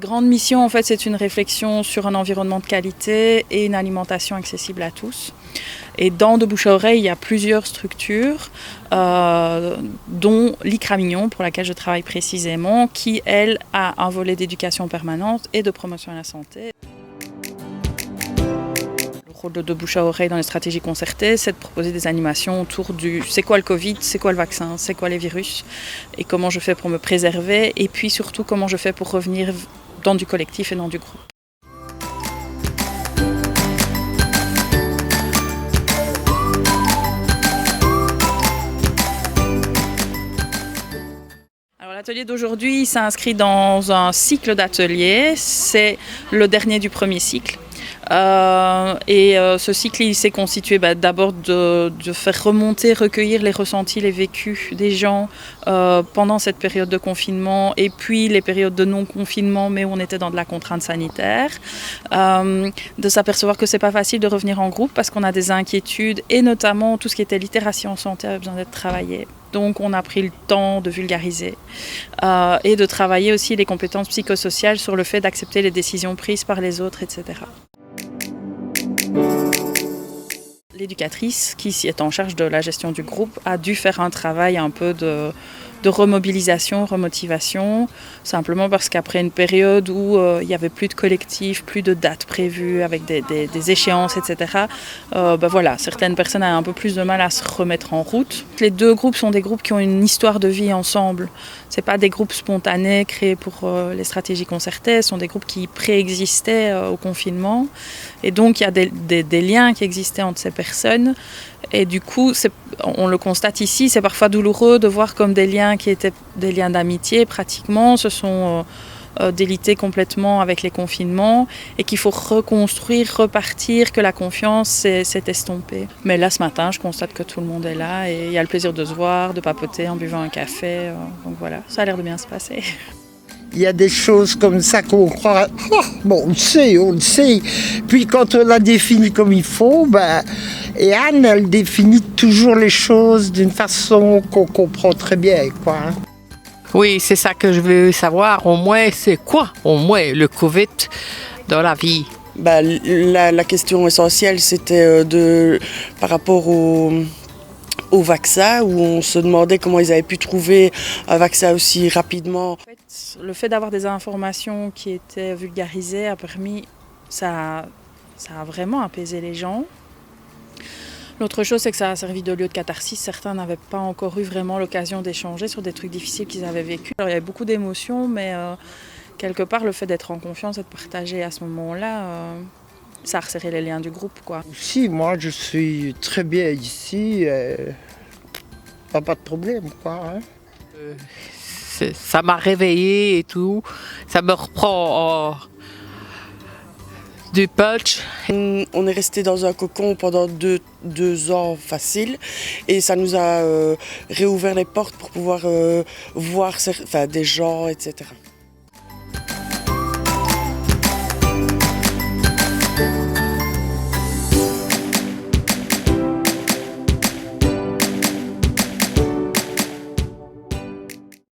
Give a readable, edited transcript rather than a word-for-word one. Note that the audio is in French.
grande mission, en fait, c'est une réflexion sur un environnement de qualité et une alimentation accessible à tous. Et dans De Bouche à Oreille, il y a plusieurs structures, dont l'ICRA Mignon, pour laquelle je travaille précisément, qui, elle, a un volet d'éducation permanente et de promotion à la santé. Le rôle de Bouche à Oreille dans les stratégies concertées, c'est de proposer des animations autour du c'est quoi le Covid, c'est quoi le vaccin, c'est quoi les virus, et comment je fais pour me préserver, et puis surtout comment je fais pour revenir dans du collectif et dans du groupe. L'atelier d'aujourd'hui s'inscrit dans un cycle d'ateliers, c'est le dernier du premier cycle. Ce cycle il s'est constitué d'abord de faire remonter, recueillir les ressentis, les vécus des gens pendant cette période de confinement et puis les périodes de non-confinement mais où on était dans de la contrainte sanitaire, de s'apercevoir que c'est pas facile de revenir en groupe parce qu'on a des inquiétudes et notamment tout ce qui était littératie en santé avait besoin d'être travaillé. Donc on a pris le temps de vulgariser et de travailler aussi les compétences psychosociales sur le fait d'accepter les décisions prises par les autres, etc. L'éducatrice qui est en charge de la gestion du groupe a dû faire un travail un peu de remobilisation, remotivation, simplement parce qu'après une période où il n'y avait plus de collectif, plus de dates prévues avec des échéances, etc., voilà, certaines personnes avaient un peu plus de mal à se remettre en route. Les deux groupes sont des groupes qui ont une histoire de vie ensemble. Ce ne sont pas des groupes spontanés créés pour les stratégies concertées, ce sont des groupes qui préexistaient au confinement. Et donc il y a des liens qui existaient entre ces personnes. Et du coup, on le constate ici, c'est parfois douloureux de voir comme des liens qui étaient des liens d'amitié pratiquement se sont délités complètement avec les confinements et qu'il faut reconstruire, repartir, que la confiance s'est estompée. Mais là, ce matin, je constate que tout le monde est là et il y a le plaisir de se voir, de papoter en buvant un café. Donc voilà, ça a l'air de bien se passer. Il y a des choses comme ça qu'on croit, bon, on le sait. Puis quand on la définit comme il faut, et Anne, elle définit toujours les choses d'une façon qu'on comprend très bien, quoi. Oui, c'est ça que je veux savoir. Au moins, c'est quoi, au moins, le Covid dans la vie? La question essentielle, c'était par rapport au vaccin, où on se demandait comment ils avaient pu trouver un vaccin aussi rapidement. En fait, le fait d'avoir des informations qui étaient vulgarisées a permis, ça a vraiment apaisé les gens. L'autre chose, c'est que ça a servi de lieu de catharsis. Certains n'avaient pas encore eu vraiment l'occasion d'échanger sur des trucs difficiles qu'ils avaient vécus. Alors, il y avait beaucoup d'émotions, mais quelque part, le fait d'être en confiance et de partager à ce moment-là, ça a resserré les liens du groupe, quoi. Si, moi, je suis très bien ici. Pas de problème, quoi. Ça m'a réveillée et tout. Ça me reprend du punch. On est resté dans un cocon pendant deux ans facile et ça nous a réouvert les portes pour pouvoir voir des gens, etc.